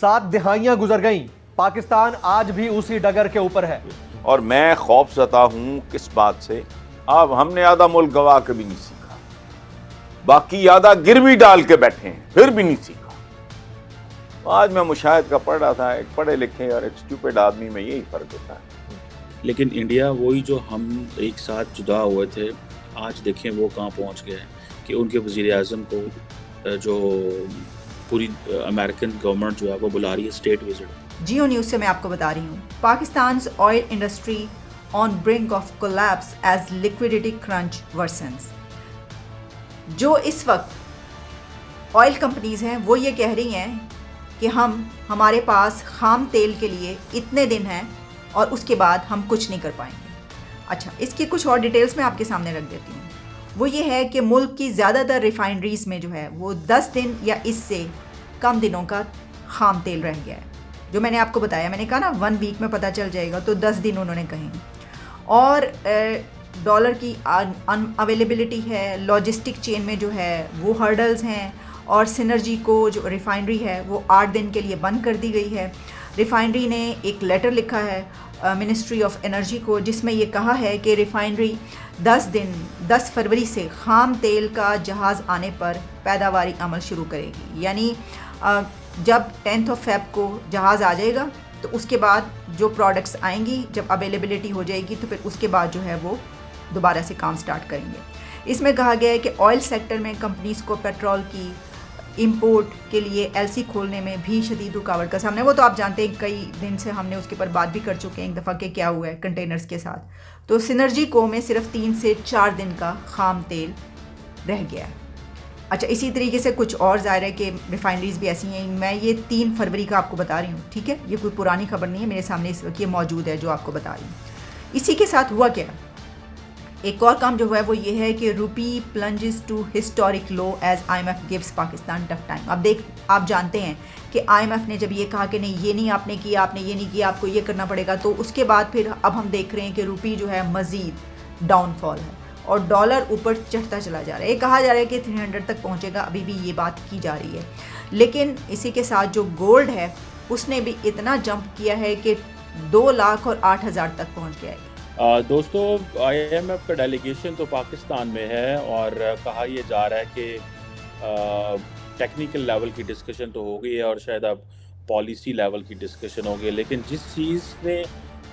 7 दिहाइयां गुजर गईं, पाकिस्तान आज भी उसी डगर के ऊपर है। और मैं खौफजदा हूं किस बात से, अब हमने आधा मुल्क गवा के भी नहीं सीखा, बाकी आधा गिरवी डाल के बैठे हैं, फिर भी नहीं सीखा। आज मैं मुशाहिद का पढ़ रहा था, एक पढ़े लिखे और एक स्टूपिड आदमी में यही फर्क होता है। लेकिन इंडिया वही जो हम एक साथ जुदा हुए थे, आज देखें वो कहाँ पहुँच गए हैं कि उनके वज़ीर आज़म को जो पूरी अमेरिकन गवर्नमेंट जो है वो बुला रही है स्टेट विजिट। जियो न्यूज़ से मैं आपको बता रही हूँ, Pakistan oil industry on brink of collapse as liquidity crunch worsens. जो इस वक्त ऑयल कंपनीज हैं वो ये कह रही हैं कि हमारे पास खाम तेल के लिए इतने दिन हैं और उसके बाद हम कुछ नहीं कर पाएंगे। अच्छा, इसकी कुछ और डिटेल्स मैं आपके सामने रख देती हूँ। वो ये है कि मुल्क की ज़्यादातर रिफाइनरीज़ में जो है वो 10 दिन या इससे कम दिनों का खाम तेल रह गया है। जो मैंने आपको बताया, मैंने कहा ना 1 वीक में पता चल जाएगा, तो 10 दिन उन्होंने कहे हैं। और डॉलर की अवेलेबिलिटी है, लॉजिस्टिक चेन में जो है वो हर्डल्स हैं, और सिनर्जी को जो रिफाइनरी है वो 8 दिन के लिए बंद कर दी गई है। रिफाइनरी ने एक लेटर लिखा है मिनिस्ट्री ऑफ एनर्जी को, जिसमें ये कहा है कि रिफाइनरी 10 फरवरी से खाम तेल का जहाज़ आने पर पैदावारी अमल शुरू करेगी। यानी जब 10 फेब को जहाज़ आ जाएगा तो उसके बाद जो प्रोडक्ट्स आएंगी, जब अवेलेबिलिटी हो जाएगी, तो फिर उसके बाद जो है वो दोबारा से काम स्टार्ट करेंगे। इसमें कहा गया है कि ऑयल सेक्टर में कंपनीज़ को पेट्रोल की इंपोर्ट के लिए एलसी खोलने में भी शदीद रुकावट का सामना है। वो तो आप जानते हैं, कई दिन से हमने उसके ऊपर बात भी कर चुके हैं एक दफ़ा कि क्या हुआ है कंटेनर्स के साथ। तो सिनर्जी को में सिर्फ 3 से 4 दिन का खाम तेल रह गया है। अच्छा, इसी तरीके से कुछ और ज़ाहिर है कि रिफाइनरीज़ भी ऐसी हैं। मैं ये 3 फरवरी का आपको बता रही हूँ, ठीक है, ये कोई पुरानी खबर नहीं है, मेरे सामने इस वक्त ये मौजूद है जो आपको बता रही हूँ। इसी के साथ हुआ क्या, एक और काम जो हुआ है वो ये है कि rupee plunges to historic low as IMF gives Pakistan tough time. आप जानते हैं कि IMF ने जब ये कहा कि नहीं, ये नहीं आपने किया, आपने ये नहीं किया, आपको ये करना पड़ेगा, तो उसके बाद फिर अब हम देख रहे हैं कि रूपी जो है मज़ीद डाउनफॉल है और डॉलर ऊपर चढ़ता चला जा रहा है। ये कहा जा रहा है कि 300 तक पहुँचेगा, अभी भी ये बात की जा रही है। लेकिन इसी के साथ जो गोल्ड है उसने भी इतना जंप किया है कि 2,08,000 तक पहुँच गया है। दोस्तों, IMF का डेलीगेशन तो पाकिस्तान में है और कहा यह जा रहा है कि टेक्निकल लेवल की डिस्कशन तो हो गई है और शायद अब पॉलिसी लेवल की डिस्कशन हो गई। लेकिन जिस चीज़ ने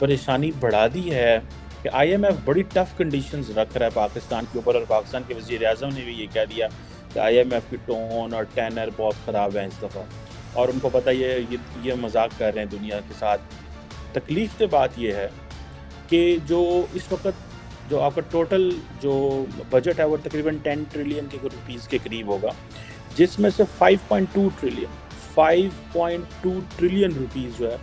परेशानी बढ़ा दी है कि IMF बड़ी टफ़ कंडीशंस रख रहा है पाकिस्तान के ऊपर, और पाकिस्तान के वज़ीर आज़म ने भी ये कह दिया कि IMF की टोन और टेनर बहुत ख़राब है इस दफ़ा, और उनको पता ये मजाक कर रहे हैं दुनिया के साथ। तकलीफ़ की बात यह है कि जो इस वक्त जो आपका टोटल जो बजट है वो तकरीबन 10 ट्रिलियन के रुपीज़ के करीब होगा, जिसमें से 5.2 ट्रिलियन रुपीज़ जो है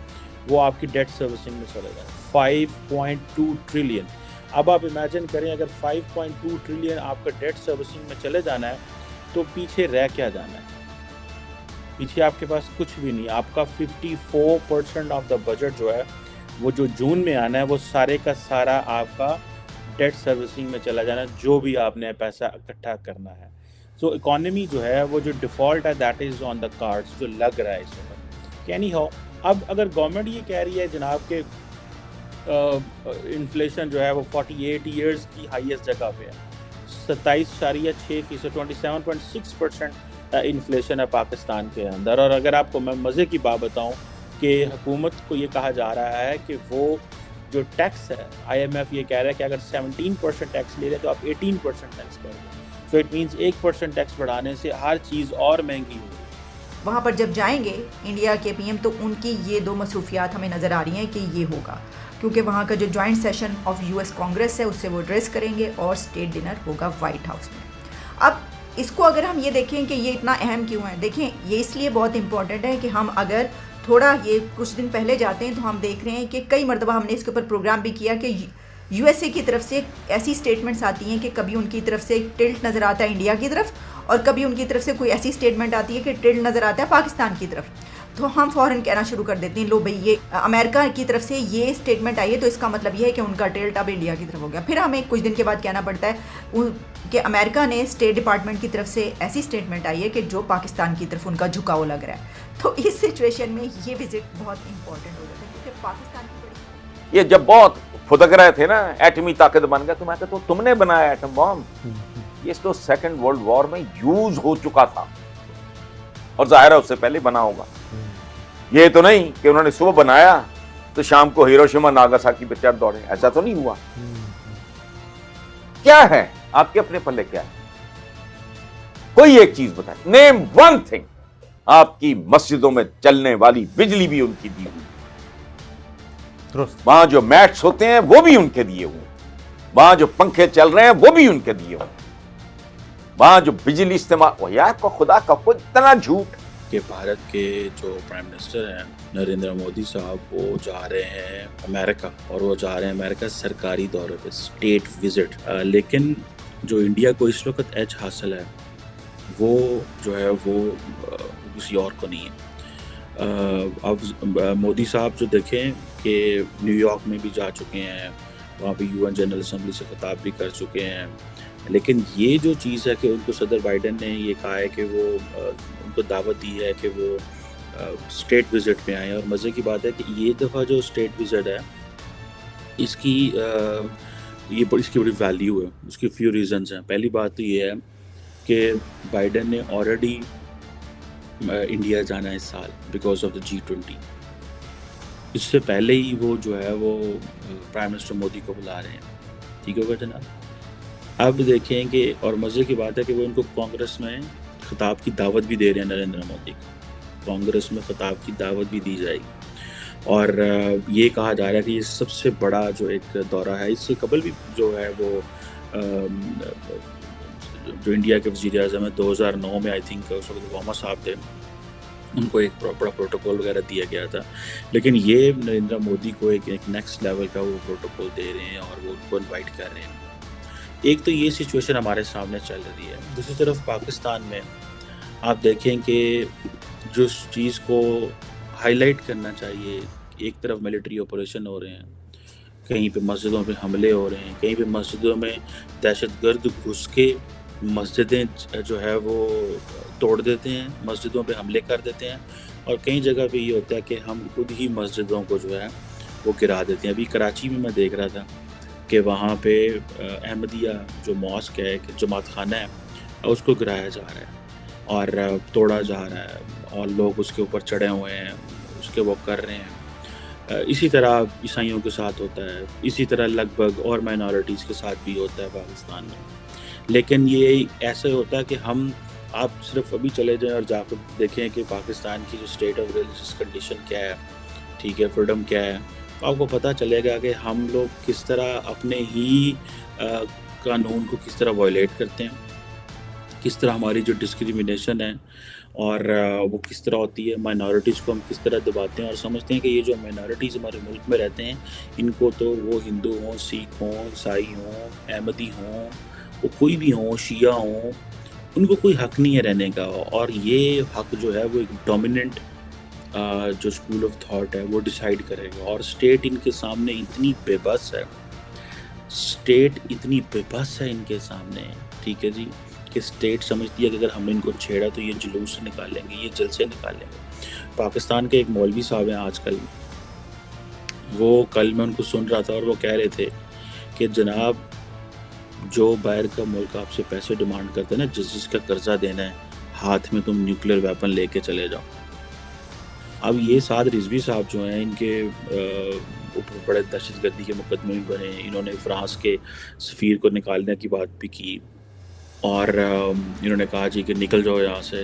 वो आपकी डेट सर्विसिंग में चले जाए। 5.2 ट्रिलियन। अब आप इमेजिन करें, अगर 5.2 ट्रिलियन आपका डेट सर्विसिंग में चले जाना है तो पीछे रह क्या जाना है? पीछे आपके पास कुछ भी नहीं। आपका 54% ऑफ द बजट जो है वो जो जून में आना है वो सारे का सारा आपका डेट सर्विसिंग में चला जाना है, जो भी आपने पैसा इकट्ठा करना है। सो इकॉनमी जो है वो जो डिफ़ॉल्ट है that is on the cards, जो लग रहा है इस वक्त। एनी हाउ, अब अगर गवर्नमेंट ये कह रही है जनाब के इन्फ्लेशन जो है वो 48 ईयर्स की हाईएस्ट जगह पे है, 27.6%, 27.6% इन्फ्लेशन है पाकिस्तान के अंदर। और अगर आपको मैं मज़े की बात बताऊँ कि हुकूमत को ये कहा जा रहा है कि वो जो टैक्स है, IMF ये कह रहा है कि अगर 17% टैक्स ले रहे तो आप 18% टैक्स कर दें। सो इट मीन्स 1% टैक्स बढ़ाने से हर चीज़ और महंगी होगी। वहाँ पर जब जाएंगे इंडिया के PM तो उनकी ये 2 मसरूफियात हमें नज़र आ रही हैं कि ये होगा, क्योंकि वहाँ का जो joint session of US Congress है उससे वो एड्रेस करेंगे और स्टेट डिनर होगा वाइट हाउस में। अब इसको अगर हम ये देखें कि ये इतना अहम क्यों है, देखें ये इसलिए बहुत इंपॉर्टेंट है कि हम अगर थोड़ा ये कुछ दिन पहले जाते हैं तो हम देख रहे हैं कि कई मरतबा हमने इसके ऊपर प्रोग्राम भी किया कि USA की तरफ से ऐसी स्टेटमेंट्स आती हैं कि कभी उनकी तरफ से एक टिल्ट नज़र आता है इंडिया की तरफ, और कभी उनकी तरफ से कोई ऐसी स्टेटमेंट आती है कि टिल्ट नज़र आता है पाकिस्तान की तरफ। तो हम फ़ौरन कहना शुरू कर देते हैं, लो भाई ये अमेरिका की तरफ से ये स्टेटमेंट आई है तो इसका मतलब ये है कि उनका टिल्ट अब इंडिया की तरफ हो गया। फिर हमें कुछ दिन के बाद कहना पड़ता है कि अमेरिका ने स्टेट डिपार्टमेंट की तरफ से ऐसी स्टेटमेंट आई है कि जो पाकिस्तान की तरफ उनका झुकाव लग रहा है। तो इस सिचुएशन में ये विजिट बहुत इंपॉर्टेंट हो जाता है क्योंकि पाकिस्तान की बड़ी ये जब बहुत फुदक रहे थे ना, एटमी ताकत बन गया, तो मैं कहता हूं तुमने बनाया एटम बॉम्ब, ये तो सेकंड वर्ल्ड वॉर में यूज हो चुका था और जाहिर है उससे पहले बना होगा। ये तो नहीं कि उन्होंने सुबह बनाया तो शाम को हिरोशिमा नागासाकी पे चढ़ दौड़े, ऐसा तो नहीं हुआ। क्या है आपके अपने पल्ले, क्या है? कोई एक चीज बताए, नेम वन थिंग। आपकी मस्जिदों में चलने वाली बिजली भी उनकी दी हुई, वहां जो मैट्स होते हैं वो भी उनके दिए हुए, वहां जो पंखे चल रहे हैं वो भी उनके दिए हुए, वहां जो बिजली इस्तेमाल, यार को खुदा का खुद इतना झूठ कि भारत के जो प्राइम मिनिस्टर हैं नरेंद्र मोदी साहब, वो जा रहे हैं अमेरिका, और वो जा रहे हैं अमेरिका सरकारी दौरे पे, स्टेट विजिट। लेकिन जो इंडिया को इस वक्त एज हासिल है वो जो है वो किसी और को नहीं है। अब मोदी साहब जो देखें कि न्यूयॉर्क में भी जा चुके हैं, वहाँ पे यूएन जनरल असेंबली से खिताब भी कर चुके हैं, लेकिन ये जो चीज़ है कि उनको सदर बाइडेन ने ये कहा है कि वो उनको दावत दी है कि वो स्टेट विज़िट में आए। और मज़े की बात है कि ये दफ़ा जो स्टेट विज़िट है इसकी इसकी बड़ी वैल्यू है, उसकी फ्यू रीज़न्स हैं। पहली बात तो ये है कि बाइडेन ने ऑलरेडी इंडिया जाना है इस साल बिकॉज ऑफ द G20। इससे पहले ही वो जो है वो प्राइम मिनिस्टर मोदी को बुला रहे हैं, ठीक होगा जनाब। अब देखें कि, और मज़े की बात है कि वो इनको कांग्रेस में खिताब की दावत भी दे रहे हैं नरेंद्र मोदी को, कांग्रेस में खिताब की दावत भी दी जाएगी। और ये कहा जा रहा है कि ये सबसे बड़ा जो एक दौरा है। इससे कबल भी जो है वो जो इंडिया के वज़ीर आज़म है 2009 में, आई थिंक उस वक्त ओबामा साहब थे, उनको एक बड़ा प्रोटोकॉल वगैरह दिया गया था। लेकिन ये नरेंद्र मोदी को एक नेक्स्ट लेवल का वो प्रोटोकॉल दे रहे हैं और वो उनको इनवाइट कर रहे हैं। एक तो ये सिचुएशन हमारे सामने चल रही है। दूसरी तरफ पाकिस्तान में आप देखें कि जो चीज़ को हाईलाइट करना चाहिए, एक तरफ मिलिट्री ऑपरेशन हो रहे हैं, कहीं पे मस्जिदों पे हमले हो रहे हैं, कहीं पे मस्जिदों में दहशतगर्द घुस के मस्जिदें जो है वो तोड़ देते हैं, मस्जिदों पे हमले कर देते हैं, और कई जगह पे ये होता है कि हम खुद ही मस्जिदों को जो है वो गिरा देते हैं। अभी कराची में मैं देख रहा था कि वहाँ पे अहमदिया जो मॉस्क है, जमात खाना है, उसको गिराया जा रहा है और तोड़ा जा रहा है और लोग उसके ऊपर चढ़े हुए हैं, उसके वो कर रहे हैं। इसी तरह ईसाइयों के साथ होता है, इसी तरह लगभग और माइनॉरिटीज़ के साथ भी होता है पाकिस्तान में। लेकिन ये ऐसा होता है कि आप सिर्फ अभी चले जाएं और जाकर देखें कि पाकिस्तान की जो स्टेट ऑफ रिलीजियस कंडीशन क्या है, ठीक है, फ्रीडम क्या है, तो आपको पता चलेगा कि हम लोग किस तरह अपने ही कानून को किस तरह वायलेट करते हैं, किस तरह हमारी जो डिस्क्रिमिनेशन है और वो किस तरह होती है, माइनॉरिटीज़ को हम किस तरह दबाते हैं और समझते हैं कि ये जो माइनॉरिटीज़ हमारे मुल्क में रहते हैं, इनको तो वो हिंदू हों, सिख हों, ईसाई हों, अहमदी हों, वो कोई भी हों, शिया हों, उनको कोई हक़ नहीं है रहने का। और ये हक़ जो है वो एक डोमिनेंट जो स्कूल ऑफ थॉट है वो डिसाइड करेगा। और स्टेट इनके सामने इतनी बेबस है, स्टेट इतनी बेबस है इनके सामने, ठीक है जी, कि स्टेट समझती है कि अगर हमने इनको छेड़ा तो ये जुलूस निकालेंगे, ये जलसे निकालेंगे। पाकिस्तान के एक मौलवी साहब हैं आजकल, वो कल मैं उनको सुन रहा था और वो कह रहे थे कि जनाब जो बाहर का मुल्क आपसे पैसे डिमांड करते हैं ना, जिसका कर्जा देना है, हाथ में तुम न्यूक्लियर वेपन लेके चले जाओ। अब ये साद रिजवी साहब जो हैं, इनके ऊपर बड़े दहशतगर्दी के मुकदमे भी बने, इन्होंने फ्रांस के सफ़ीर को निकालने की बात भी की और इन्होंने कहा जी कि निकल जाओ यहाँ से।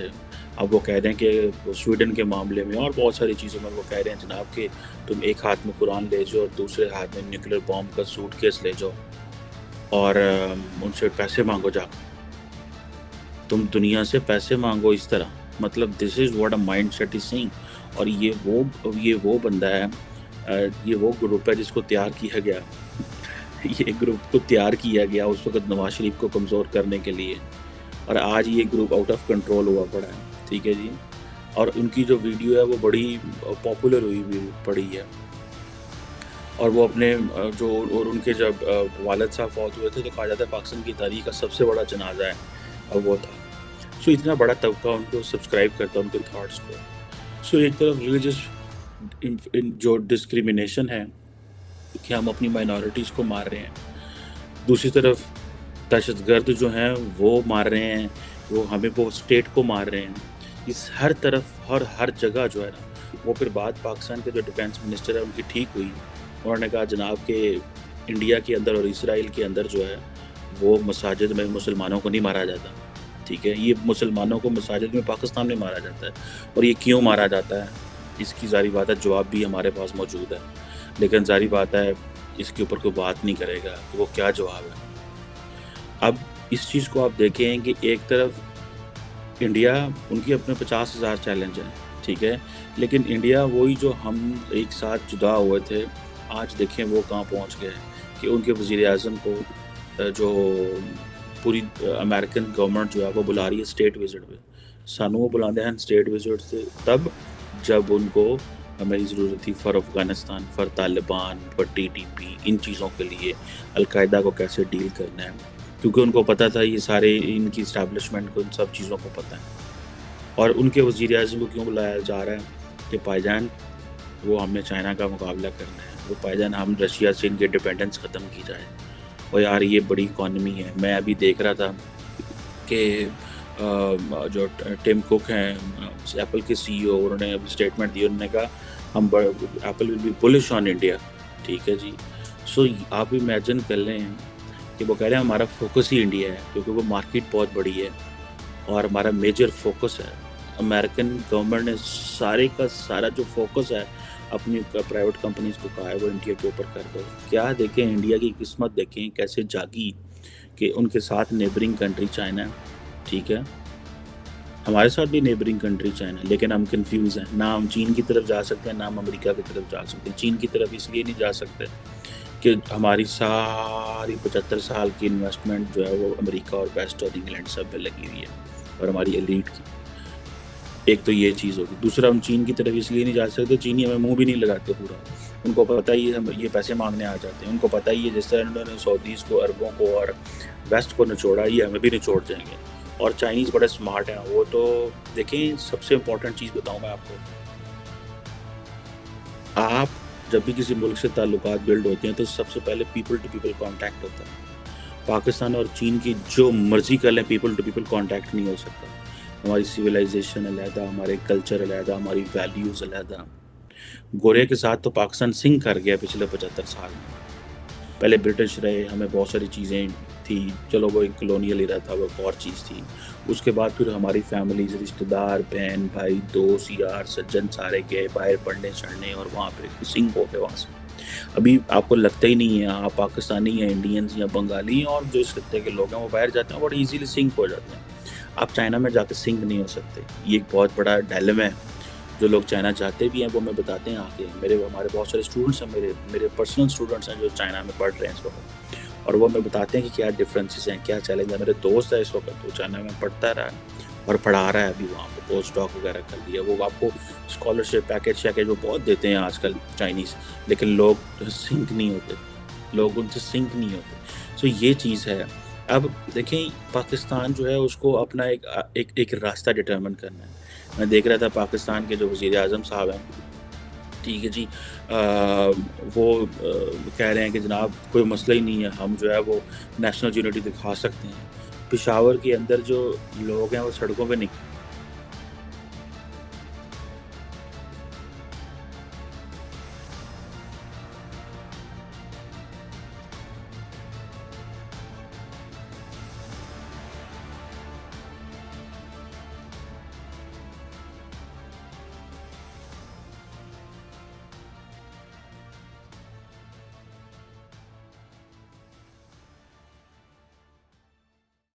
अब वो कह रहे हैं कि स्वीडन के मामले में और बहुत सारी चीज़ों में वो कह रहे हैं जनाब कि तुम एक हाथ में कुरान ले जाओ और दूसरे हाथ में न्यूक्लियर बॉम्ब का सूटकेस ले जाओ और उनसे पैसे मांगो जाकर, तुम दुनिया से पैसे मांगो इस तरह। मतलब this is what a mind set is saying. और ये वो बंदा है, ये वो ग्रुप है जिसको तैयार किया गया ये ग्रुप को तैयार किया गया उस वक्त नवाज शरीफ को कमज़ोर करने के लिए, और आज ये ग्रुप आउट ऑफ कंट्रोल हुआ पड़ा है, ठीक है जी। और उनकी जो वीडियो है वो बड़ी पॉपुलर हुई पड़ी है। और वो अपने जो और उनके जब वालिद साहब फौत हुए थे तो कहा जाता है पाकिस्तान की तारीख का सबसे बड़ा जनाजा है, अब वो था। सो इतना बड़ा तबका उनको सब्सक्राइब करता है उनके थाट्स को। सो एक तरफ रिलीजियस जो डिस्क्रिमिनेशन है कि हम अपनी माइनॉरिटीज़ को मार रहे हैं, दूसरी तरफ दहशतगर्द जो हैं वो मार रहे हैं, वो हमें वो स्टेट को मार रहे हैं। इस हर तरफ और हर जगह जो है ना, वो फिर बात पाकिस्तान के जो डिफेंस मिनिस्टर है उनकी ठीक हुई। उन्होंने कहा जनाब के इंडिया के अंदर और इसराइल के अंदर जो है वो मसाजिद में मुसलमानों को नहीं मारा जाता, ठीक है। ये मुसलमानों को मसाजिद में पाकिस्तान में मारा जाता है, और ये क्यों मारा जाता है इसकी ज़ाहिर बात है जवाब भी हमारे पास मौजूद है, लेकिन ज़ाहिर बात है इसके ऊपर कोई बात नहीं करेगा कि वो क्या जवाब है। अब इस चीज़ को आप देखें कि एक तरफ इंडिया, उनकी अपने 50,000 चैलेंज हैं, ठीक है, लेकिन इंडिया वही जो हम एक साथ जुदा हुए थे, आज देखें वो कहाँ पहुँच गए कि उनके वज़ीर-ए-आज़म को जो पूरी अमेरिकन गवर्नमेंट जो है वो बुला रही है स्टेट विजिट पे। सानू वो बुलाते हैं स्टेट विजिट से तब जब उनको हमारी ज़रूरत थी for Afghanistan, for Taliban, for TTP, इन चीज़ों के लिए अलकायदा को कैसे डील करना है, क्योंकि उनको पता था ये सारे इनकी इस्टेब्लिशमेंट को इन सब चीज़ों को पता है। और उनके वज़ीर-ए-आज़म को क्यों बुलाया जा रहा है कि भाईजान वो हमने चाइना का मुकाबला करना है, वो भाईजान हम रशिया से इनके डिपेंडेंस ख़त्म की जाए। और यार ये बड़ी इकॉनमी है। मैं अभी देख रहा था कि जो टिम कुक हैं एप्पल के CEO, उन्होंने अभी स्टेटमेंट दी, उन्होंने कहा हम Apple will be bullish on India, ठीक है जी। सो आप इमेजिन कर लें कि वो कह रहे हैं हमारा फोकस ही इंडिया है, क्योंकि वो मार्केट बहुत बड़ी है और हमारा मेजर फोकस है। अमेरिकन गवर्नमेंट ने सारे का सारा जो फोकस है अपनी प्राइवेट कंपनीज को कहा है वो इंडिया के ऊपर कर दो। क्या देखें इंडिया की किस्मत देखें कैसे जागी कि उनके साथ नेबरिंग कंट्री चाइना, ठीक है, हमारे साथ भी नेबरिंग कंट्री चाइना, लेकिन हम कंफ्यूज हैं, ना हम चीन की तरफ जा सकते हैं ना हम अमेरिका की तरफ जा सकते हैं। चीन की तरफ इसलिए नहीं जा सकते कि हमारी सारी 75 साल की इन्वेस्टमेंट जो है वो अमेरिका और वेस्ट और इंग्लैंड सब पे लगी हुई है और हमारी एलीट की। एक तो ये चीज़ होगी। दूसरा, हम चीन की तरफ इसलिए नहीं जा सकते, चीनी हमें मुंह भी नहीं लगाते पूरा, उनको पता ही है हम ये पैसे मांगने आ जाते हैं, उनको पता ही है जिस तरह उन्होंने सऊदीज़ को, अरबों को और वेस्ट को निचोड़ा, ये हमें भी निचोड़ जाएंगे। और चाइनीज़ बड़े स्मार्ट हैं वो तो। देखें सबसे इम्पोर्टेंट चीज़ बताऊँ मैं आपको, आप जब भी किसी मुल्क से ताल्लुकात बिल्ड होते हैं तो सबसे पहले पीपल टू पीपल कॉन्टैक्ट होता है। पाकिस्तान और चीन की जो मर्जी कर लें, पीपल टू पीपल कॉन्टैक्ट नहीं हो सकता। हमारी सिविलाइजेशन अलहदा, हमारे कल्चर अलहदा, हमारी वैल्यूज़ अलहदा। गोरे के साथ तो पाकिस्तान सिंक कर गया पिछले 75 साल में। पहले ब्रिटिश रहे, हमें बहुत सारी चीज़ें थी, चलो वो एक कॉलोनियल इरा था, वो एक और चीज़ थी। उसके बाद फिर हमारी फैमिलीज, रिश्तेदार, बहन भाई, दोस्त यार सज्जन सारे गए बाहर पढ़ने चढ़ने और वहाँ पे सिंक हो गए वहाँ से। अभी आपको लगता ही नहीं है आप पाकिस्तानी या इंडियंस या बंगाली और जो इस खत्ते के लोग हैं वो बाहर जाते हैं बड़ी ईजीली सिंक हो जाते हैं। आप चाइना में जाकर सिंक नहीं हो सकते। ये एक बहुत बड़ा डायलेमा है। जो लोग चाइना जाते भी हैं वो हमें बताते हैं आके, हमारे बहुत सारे स्टूडेंट्स हैं, मेरे पर्सनल स्टूडेंट्स हैं जो चाइना में पढ़ रहे हैं इस वक्त, और वो हमें बताते हैं कि क्या डिफरेंसेस हैं, क्या चैलेंज है। मेरे दोस्त है इस वक्त वो चाइना में पढ़ता रहा है और पढ़ा रहा है, अभी वहाँ पर पोस्ट डॉक वगैरह कर दिया। वो आपको स्कॉलरशिप पैकेज वो बहुत देते हैं आजकल चाइनीज़, लेकिन लोग सिंक नहीं होते, लोग उनसे सिंक नहीं होते। सो ये चीज़ है। अब देखें पाकिस्तान जो है उसको अपना एक रास्ता डिटर्मिन करना है। मैं देख रहा था पाकिस्तान के जो वज़ीर-ए-आज़म साहब हैं, ठीक है जी, वो कह रहे हैं कि जनाब कोई मसला ही नहीं है, हम जो है वो नेशनल यूनिटी दिखा सकते हैं। पेशावर के अंदर जो लोग हैं वो सड़कों पे